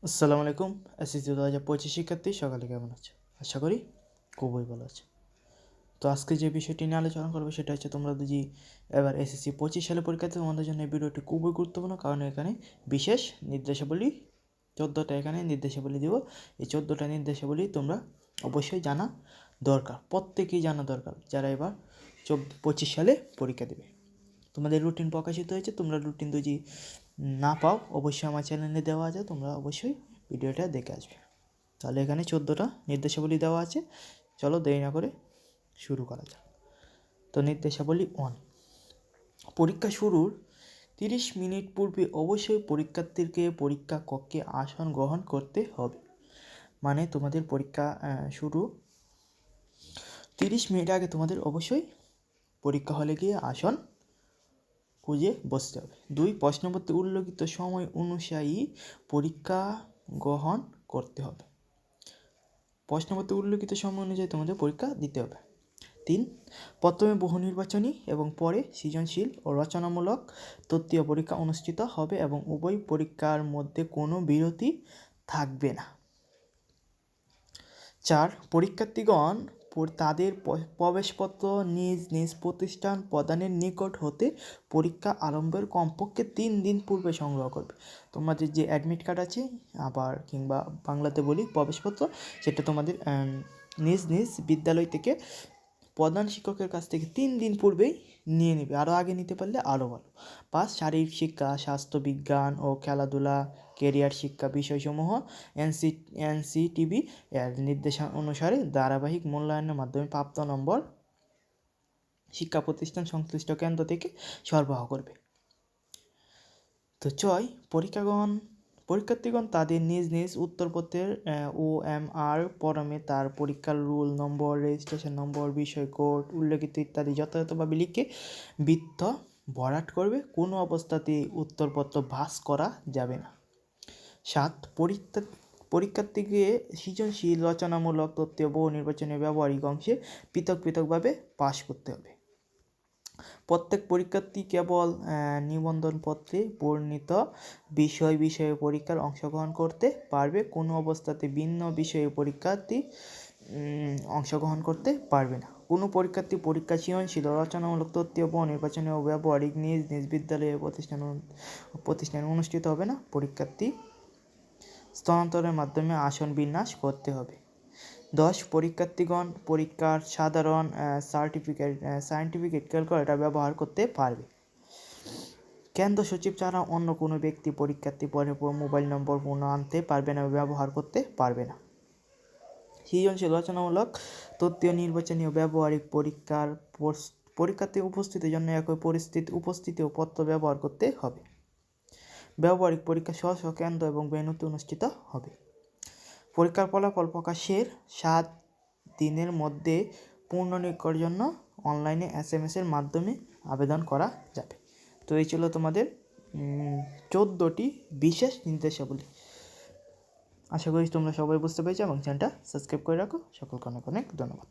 আসসালামু আলাইকুম। এসএসসি 2025 শিক্ষার্থী সকালে কেমন আছে? আশা করি খুবই ভালো আছে। তো আজকে যে বিষয়টি নিয়ে আলোচনা করবো সেটা হচ্ছে তোমরা যদি এবার এসএসসি 25 সালে পরীক্ষাতে তোমাদের জন্য এই ভিডিওটি খুবই গুরুত্বপূর্ণ, কারণ এখানে বিশেষ নির্দেশাবলী 14টা এখানে নির্দেশাবলী দিব। এই 14টা নির্দেশাবলী তোমরা অবশ্যই জানা দরকার, প্রত্যেকেই জানা দরকার যারা এবার 25 সালে পরীক্ষা দেবে। তোমাদের রুটিন প্রকাশিত হয়েছে, তোমরা রুটিন যদি না পাও অবশ্যই আমার চ্যানেলে দেওয়া আছে, তোমরা অবশ্যই ভিডিওটা দেখে আসবে। তাহলে এখানে 14টা নির্দেশাবলী দেওয়া আছে, চলো দেরি না করে শুরু করা যাক। তো নির্দেশাবলী 1, পরীক্ষা শুরুর 30 মিনিট পূর্বে অবশ্যই পরীক্ষার্থীকে পরীক্ষা কক্ষে আসন গ্রহণ করতে হবে। মানে তোমাদের পরীক্ষা শুরু 30 মিনিট আগে তোমাদের অবশ্যই পরীক্ষা হলে গিয়ে আসন খুঁজে বসতে হবে। 2, প্রশ্নপত্রে উল্লেখিত সময় অনুযায়ী পরীক্ষা গ্রহণ করতে হবে। প্রশ্নপত্রে উল্লেখিত সময় অনুযায়ী তোমাদের পরীক্ষা দিতে হবে। 3, প্রথমে বহু নির্বাচনী এবং পরে সৃজনশীল ও রচনামূলক তত্ত্বীয় পরীক্ষা অনুষ্ঠিত হবে এবং উভয় পরীক্ষার মধ্যে কোনো বিরতি থাকবে না। 4, পরীক্ষার্থীগণ তাদের প্রবেশপত্র নিজ নিজ প্রতিষ্ঠান প্রদানের নিকট হতে পরীক্ষা আরম্ভের কমপক্ষে 3 দিন পূর্বে সংগ্রহ করবে। তোমাদের যে অ্যাডমিট কার্ড আছে, আবার কিংবা বাংলাতে বলি প্রবেশপত্র, সেটা তোমাদের নিজ নিজ বিদ্যালয় থেকে প্রধান শিক্ষকের কাছ থেকে 3 দিন পূর্বেই নিয়ে নেবে, আরও আগে নিতে পারলে আরও ভালো। 5, শারীরিক শিক্ষা, স্বাস্থ্যবিজ্ঞান ও খেলাধুলা, কেরিয়ার শিক্ষা বিষয়সমূহ এনসিটিবি এর নির্দেশনা অনুসারে ধারাবাহিক মূল্যায়নের মাধ্যমে প্রাপ্ত নম্বর শিক্ষা প্রতিষ্ঠান সংশ্লিষ্ট কেন্দ্র থেকে সরবরাহ করবে। তো 6, পরীক্ষার্থীগণ তাদের নিজ নিজ উত্তরপত্রের OMR ফরমে তার পরীক্ষার রোল নম্বর, রেজিস্ট্রেশন নম্বর, বিষয় কোড উল্লেখিত ইত্যাদি যথাযথভাবে লিখে বৃত্ত ভরাট করবে। কোনো অবস্থাতেই উত্তরপত্র ভাঁজ করা যাবে না। 7, পরীক্ষার্থীকে সৃজনশীল, রচনামূলক, তত্ত্বীয়, বহু নির্বাচনী, ব্যবহারিক অংশে পৃথক পৃথকভাবে পাশ করতে হবে। প্রত্যেক পরীক্ষার্থী কেবল নিবন্ধনপত্রে বর্ণিত বিষয়ে পরীক্ষার অংশগ্রহণ করতে পারবে। কোনো অবস্থাতে ভিন্ন বিষয়ে পরীক্ষার্থী অংশগ্রহণ করতে পারবে না। কোনো পরীক্ষার্থী পরীক্ষা সৃজনশীল, রচনামূলক, তত্ত্বীয়, বহু নির্বাচনী ও ব্যবহারিক নিজ নিজ বিদ্যালয়ে প্রতিষ্ঠানে অনুষ্ঠিত হবে না। পরীক্ষার্থী স্থানান্তরের মাধ্যমে আসন বিন্যাস করতে হবে। 10, পরীক্ষার্থীগণ পরীক্ষার সাধারণ সার্টিফিকেট ক্যালকুলেটর ব্যবহার করতে পারবে। কেন্দ্র সচিব ছাড়া অন্য কোনো ব্যক্তি পরীক্ষার্থী পরে মোবাইল নম্বর পুনঃ আনতে পারবে না, ব্যবহার করতে পারবে না। সৃজনশীল, রচনামূলক, তত্ত্বীয়, নির্বাচনী ও ব্যবহারিক পরীক্ষার্থী উপস্থিতির জন্য একই উপস্থিতি ও পত্র ব্যবহার করতে হবে। ব্যবহারিক পরীক্ষা স্ব কেন্দ্র এবং ভেন্যুতে অনুষ্ঠিত হবে। পরীক্ষার ফলাফল প্রকাশের 7 দিনের মধ্যে পুনর্নিরীক্ষার জন্য অনলাইনে SMS এর মাধ্যমে আবেদন করা যাবে। তো এই ছিল তোমাদের 14টি বিশেষ নির্দেশাবলী। আশা করি তোমরা সবাই বুঝতে পেরেছো এবং চ্যানেলটা সাবস্ক্রাইব করে রাখো। সকলকে অনেক অনেক ধন্যবাদ।